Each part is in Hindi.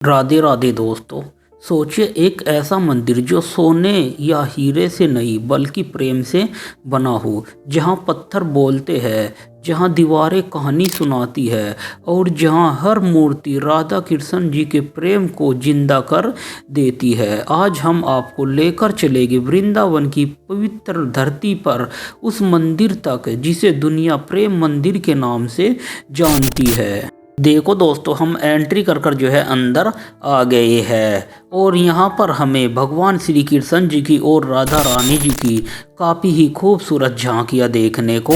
राधे राधे दोस्तों। सोचिए एक ऐसा मंदिर जो सोने या हीरे से नहीं बल्कि प्रेम से बना हो, जहाँ पत्थर बोलते हैं, जहाँ दीवारें कहानी सुनाती है और जहाँ हर मूर्ति राधा कृष्ण जी के प्रेम को जिंदा कर देती है। आज हम आपको लेकर चलेंगे वृंदावन की पवित्र धरती पर, उस मंदिर तक जिसे दुनिया प्रेम मंदिर के नाम से जानती है। देखो दोस्तों, हम एंट्री कर जो है अंदर आ गए हैं और यहाँ पर हमें भगवान श्री कृष्ण जी की और राधा रानी जी की काफ़ी ही खूबसूरत झांकियाँ देखने को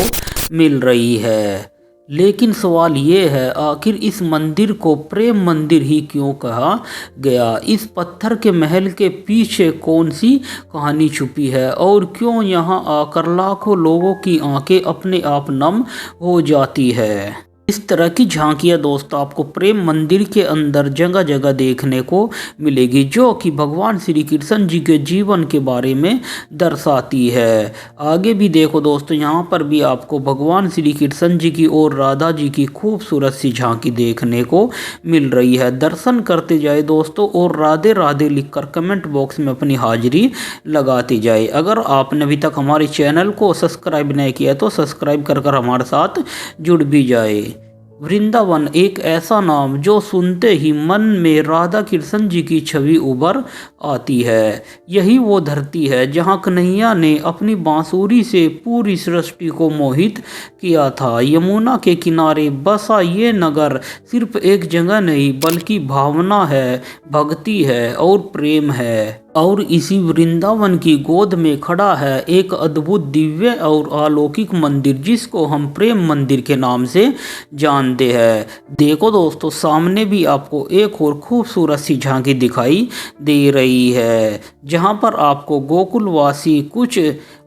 मिल रही है। लेकिन सवाल ये है, आखिर इस मंदिर को प्रेम मंदिर ही क्यों कहा गया? इस पत्थर के महल के पीछे कौन सी कहानी छुपी है और क्यों यहाँ आकर लाखों लोगों की आंखें अपने आप नम हो जाती है? इस तरह की झांकियाँ दोस्तों आपको प्रेम मंदिर के अंदर जगह जगह देखने को मिलेगी, जो कि भगवान श्री कृष्ण जी के जीवन के बारे में दर्शाती है। आगे भी देखो दोस्तों, यहाँ पर भी आपको भगवान श्री कृष्ण जी की और राधा जी की खूबसूरत सी झांकी देखने को मिल रही है। दर्शन करते जाए दोस्तों और राधे राधे लिखकर कमेंट बॉक्स में अपनी हाजिरी लगाते जाए। अगर आपने अभी तक हमारे चैनल को सब्सक्राइब नहीं किया तो सब्सक्राइब कर हमारे साथ जुड़ भी जाए। वृंदावन एक ऐसा नाम जो सुनते ही मन में राधा कृष्ण जी की छवि उभर आती है। यही वो धरती है जहाँ कन्हैया ने अपनी बांसुरी से पूरी सृष्टि को मोहित किया था। यमुना के किनारे बसा ये नगर सिर्फ एक जगह नहीं बल्कि भावना है, भक्ति है और प्रेम है। और इसी वृंदावन की गोद में खड़ा है एक अद्भुत, दिव्य और अलौकिक मंदिर, जिसको हम प्रेम मंदिर के नाम से जानते हैं। देखो दोस्तों, सामने भी आपको एक और खूबसूरत सी झांकी दिखाई दे रही है, जहां पर आपको गोकुलवासी कुछ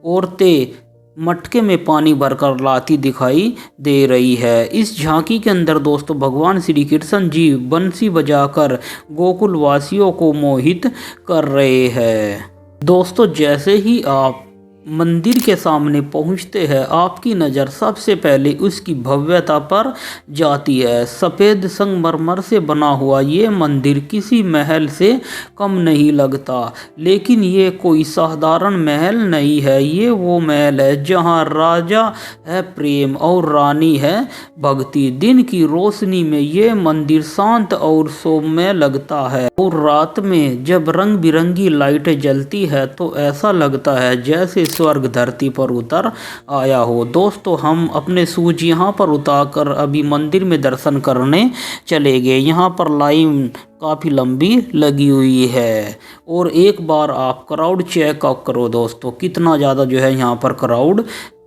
औरतें मटके में पानी भरकर लाती दिखाई दे रही है। इस झांकी के अंदर दोस्तों भगवान श्री कृष्ण जी बंसी बजाकर गोकुल वासियों को मोहित कर रहे हैं। दोस्तों, जैसे ही आप मंदिर के सामने पहुंचते हैं, आपकी नज़र सबसे पहले उसकी भव्यता पर जाती है। सफ़ेद संगमरमर से बना हुआ ये मंदिर किसी महल से कम नहीं लगता, लेकिन ये कोई साधारण महल नहीं है। ये वो महल है जहाँ राजा है प्रेम और रानी है भक्ति। दिन की रोशनी में ये मंदिर शांत और सौम्य लगता है और रात में जब रंग बिरंगी लाइटें जलती है तो ऐसा लगता है जैसे स्वर्ग धरती पर उतर आया हो। दोस्तों, हम अपने शूज यहाँ पर उतारकर अभी मंदिर में दर्शन करने चले गए। यहाँ पर लाइन काफ़ी लंबी लगी हुई है और एक बार आप क्राउड चेक करो दोस्तों, कितना ज़्यादा जो है यहाँ पर क्राउड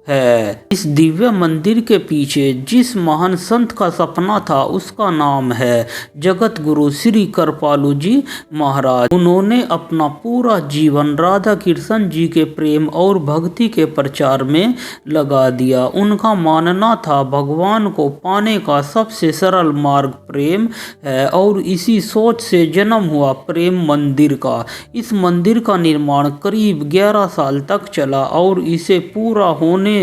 है। इस दिव्य मंदिर के पीछे जिस महान संत का सपना था उसका नाम है जगत गुरु श्री कृपालु जी महाराज। उन्होंने अपना पूरा जीवन राधा कृष्ण जी के प्रेम और भक्ति के प्रचार में लगा दिया। उनका मानना था भगवान को पाने का सबसे सरल मार्ग प्रेम है और इसी सोच से जन्म हुआ प्रेम मंदिर का। इस मंदिर का निर्माण करीब 11 साल तक चला और इसे पूरा होने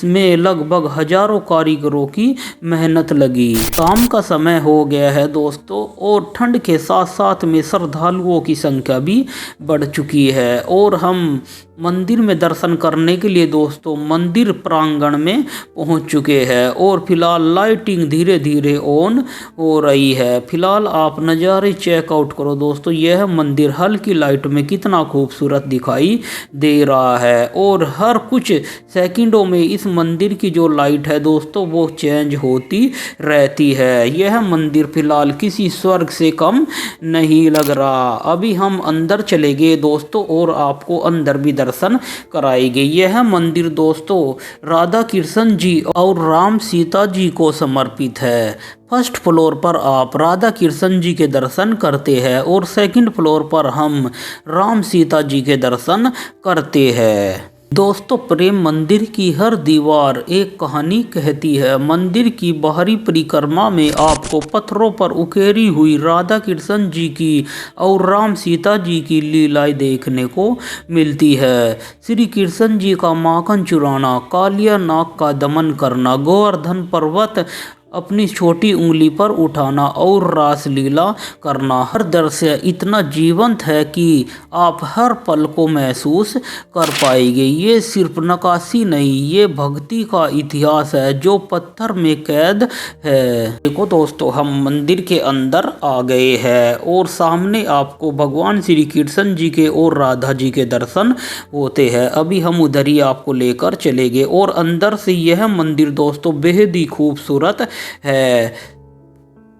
में लगभग हजारों कारीगरों की मेहनत लगी। शाम का समय हो गया है दोस्तों और ठंड के साथ साथ में श्रद्धालुओं की संख्या भी बढ़ चुकी है और हम मंदिर में दर्शन करने के लिए दोस्तों मंदिर प्रांगण में पहुंच चुके हैं और फिलहाल लाइटिंग धीरे धीरे ऑन हो रही है। फिलहाल आप नज़ारे चेकआउट करो दोस्तों, यह मंदिर हल्की लाइट में कितना खूबसूरत दिखाई दे रहा है और हर कुछ सेकंडों में इस मंदिर की जो लाइट है दोस्तों वो चेंज होती रहती है। यह मंदिर फिलहाल किसी स्वर्ग से कम नहीं लग रहा। अभी हम अंदर चले गए दोस्तों और आपको अंदर भी दर्शन कराएंगे। यह मंदिर दोस्तों राधा कृष्ण जी और राम सीता जी को समर्पित है। फर्स्ट फ्लोर पर आप राधा कृष्ण जी के दर्शन करते हैं और सेकंड फ्लोर पर हम राम सीता जी के दर्शन करते हैं। दोस्तों, प्रेम मंदिर की हर दीवार एक कहानी कहती है। मंदिर की बाहरी परिक्रमा में आपको पत्थरों पर उकेरी हुई राधा कृष्ण जी की और राम सीता जी की लीलाएं देखने को मिलती है। श्री कृष्ण जी का माखन चुराना, कालिया नाग का दमन करना, गोवर्धन पर्वत अपनी छोटी उंगली पर उठाना और रासलीला करना। हर दृश्य इतना जीवंत है कि आप हर पल को महसूस कर पाएंगे। ये सिर्फ नक्काशी नहीं, ये भक्ति का इतिहास है जो पत्थर में कैद है। देखो दोस्तों, हम मंदिर के अंदर आ गए हैं और सामने आपको भगवान श्री कृष्ण जी के और राधा जी के दर्शन होते हैं। अभी हम उधर ही आपको लेकर चलेंगे और अंदर से यह मंदिर दोस्तों बेहद ही खूबसूरत है।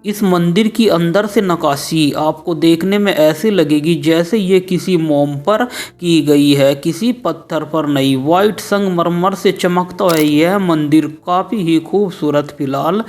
इस मंदिर की अंदर से नक्काशी आपको देखने में ऐसे लगेगी जैसे ये किसी मोम पर की गई है, किसी पत्थर पर नहीं। वाइट संगमरमर से चमकता है यह मंदिर, काफ़ी ही खूबसूरत फिलहाल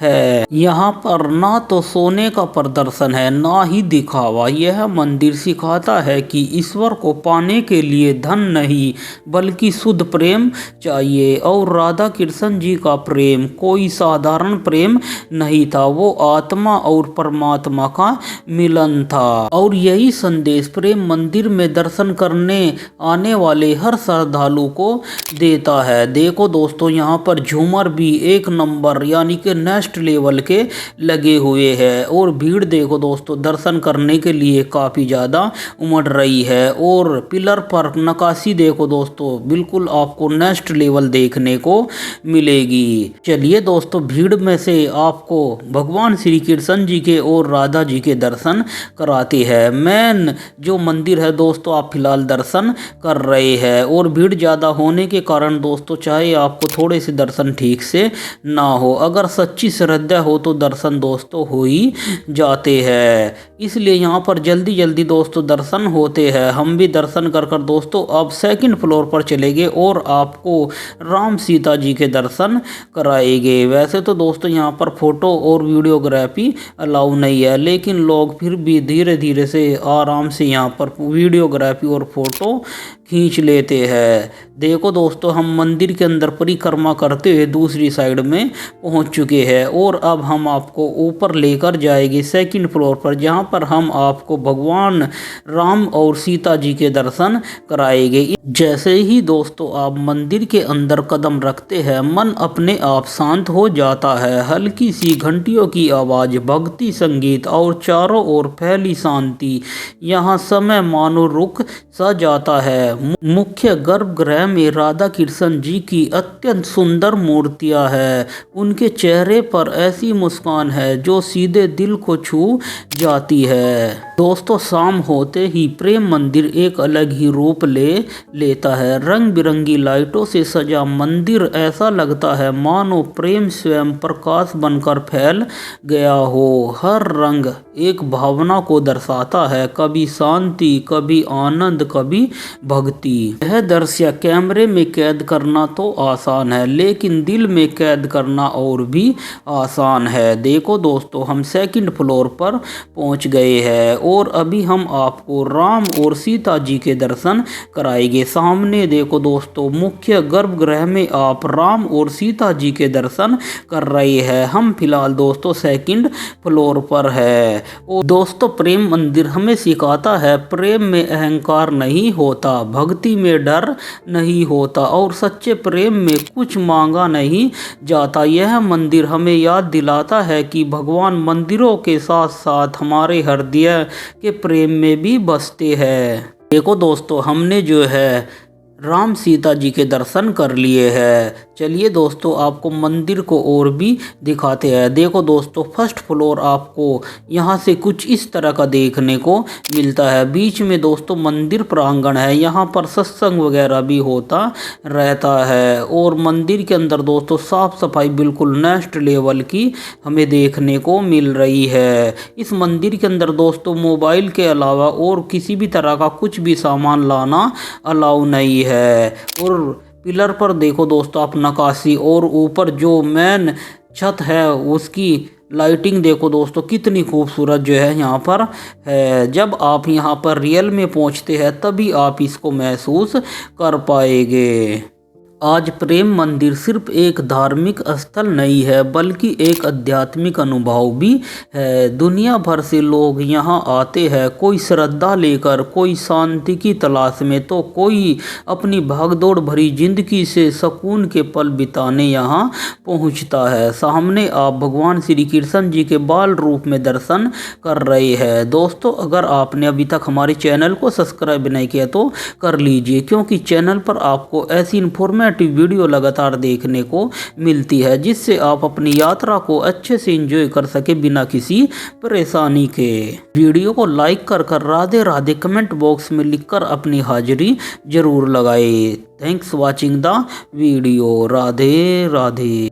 है। यहाँ पर ना तो सोने का प्रदर्शन है ना ही दिखावा। यह मंदिर सिखाता है कि ईश्वर को पाने के लिए धन नहीं बल्कि शुद्ध प्रेम चाहिए। और राधा कृष्ण जी का प्रेम कोई साधारण प्रेम नहीं था, वो आत्मा और परमात्मा का मिलन था। और यही संदेश प्रेम मंदिर में दर्शन करने आने वाले हर श्रद्धालु को देता है। देखो दोस्तों, यहाँ पर झूमर भी एक नंबर यानी कि नेक्स्ट लेवल के लगे हुए हैं। और भीड़ देखो दोस्तों, दर्शन करने के लिए काफ़ी ज़्यादा उमड़ रही है। और पिलर पर नक्काशी देखो दोस्तों, बिल्कुल आपको नेक्स्ट लेवल देखने को मिलेगी। चलिए दोस्तों, भीड़ में से आपको भगवान श्री कृष्ण जी के और राधा जी के दर्शन कराते हैं। मेन जो मंदिर है दोस्तों, आप फिलहाल दर्शन कर रहे हैं। और भीड़ ज़्यादा होने के कारण दोस्तों, चाहे आपको थोड़े से दर्शन ठीक से ना हो, अगर सच्ची श्रद्धा हो तो दर्शन दोस्तों हो ही जाते हैं। इसलिए यहाँ पर जल्दी जल्दी दोस्तों दर्शन होते हैं। हम भी दर्शन कर कर दोस्तों अब सेकंड फ्लोर पर चले गए और आपको राम सीता जी के दर्शन कराएंगे। वैसे तो दोस्तों यहाँ पर फोटो और वीडियोग्राफी अलाउ नहीं है, लेकिन लोग फिर भी धीरे धीरे से आराम से यहाँ पर वीडियोग्राफी और फोटो खींच लेते हैं। देखो दोस्तों, हम मंदिर के अंदर परिक्रमा करते हुए दूसरी साइड में पहुंच चुके हैं और अब हम आपको ऊपर लेकर जाएंगे सेकंड फ्लोर पर, जहां पर हम आपको भगवान राम और सीता जी के दर्शन कराएंगे। जैसे ही दोस्तों आप मंदिर के अंदर कदम रखते हैं, मन अपने आप शांत हो जाता है। हल्की सी घंटियों की आवाज़, भक्ति संगीत और चारों ओर फैली शांति, यहाँ समय मानो रुक सा जाता है। मुख्य गर्भगृह में राधा कृष्ण जी की अत्यंत सुंदर मूर्तियां हैं। उनके चेहरे पर ऐसी मुस्कान है जो सीधे दिल को छू जाती है। दोस्तों, शाम होते ही प्रेम मंदिर एक अलग ही रूप लेता है। रंग बिरंगी लाइटों से सजा मंदिर ऐसा लगता है मानो प्रेम स्वयं प्रकाश बनकर फैल गया हो। हर रंग एक भावना को दर्शाता है, कभी शांति, कभी आनंद, कभी भक्ति। यह दृश्य कैमरे में कैद करना तो आसान है, लेकिन दिल में कैद करना और भी आसान है। देखो दोस्तों, हम सेकंड फ्लोर पर पहुंच गए हैं और अभी हम आपको राम और सीता जी के दर्शन कराएंगे। सामने देखो दोस्तों, मुख्य गर्भगृह में आप राम और सीता जी के दर्शन कर रहे हैं। हम फिलहाल दोस्तों सेकंड फ्लोर पर है। और दोस्तों, प्रेम मंदिर हमें सिखाता है प्रेम में अहंकार नहीं होता, भक्ति में डर नहीं होता और सच्चे प्रेम में कुछ मांगा नहीं जाता। यह मंदिर हमें याद दिलाता है कि भगवान मंदिरों के साथ साथ हमारे हृदय के प्रेम में भी बसते हैं। देखो दोस्तों, हमने जो है राम सीता जी के दर्शन कर लिए हैं। चलिए दोस्तों, आपको मंदिर को और भी दिखाते हैं। देखो दोस्तों, फर्स्ट फ्लोर आपको यहाँ से कुछ इस तरह का देखने को मिलता है। बीच में दोस्तों मंदिर प्रांगण है, यहाँ पर सत्संग वगैरह भी होता रहता है। और मंदिर के अंदर दोस्तों साफ सफाई बिल्कुल नेक्स्ट लेवल की हमें देखने को मिल रही है। इस मंदिर के अंदर दोस्तों मोबाइल के अलावा और किसी भी तरह का कुछ भी सामान लाना अलाउ नहीं है। और पिलर पर देखो दोस्तों आप नक्काशी, और ऊपर जो मेन छत है उसकी लाइटिंग देखो दोस्तों कितनी खूबसूरत जो है यहाँ पर है। जब आप यहाँ पर रियल में पहुँचते हैं तभी आप इसको महसूस कर पाएंगे। आज प्रेम मंदिर सिर्फ एक धार्मिक स्थल नहीं है बल्कि एक आध्यात्मिक अनुभव भी है। दुनिया भर से लोग यहाँ आते हैं, कोई श्रद्धा लेकर, कोई शांति की तलाश में तो कोई अपनी भागदौड़ भरी जिंदगी से सुकून के पल बिताने यहाँ पहुँचता है। सामने आप भगवान श्री कृष्ण जी के बाल रूप में दर्शन कर रहे हैं। दोस्तों, अगर आपने अभी तक हमारे चैनल को सब्सक्राइब नहीं किया तो कर लीजिए, क्योंकि चैनल पर आपको ऐसी इन्फॉर्मेटिव वीडियो लगातार देखने को मिलती है जिससे आप अपनी यात्रा को अच्छे से एंजॉय कर सके बिना किसी परेशानी के। वीडियो को लाइक कर राधे राधे कमेंट बॉक्स में लिखकर अपनी हाजिरी जरूर लगाए। Thanks watching the video. Radhe Radhe.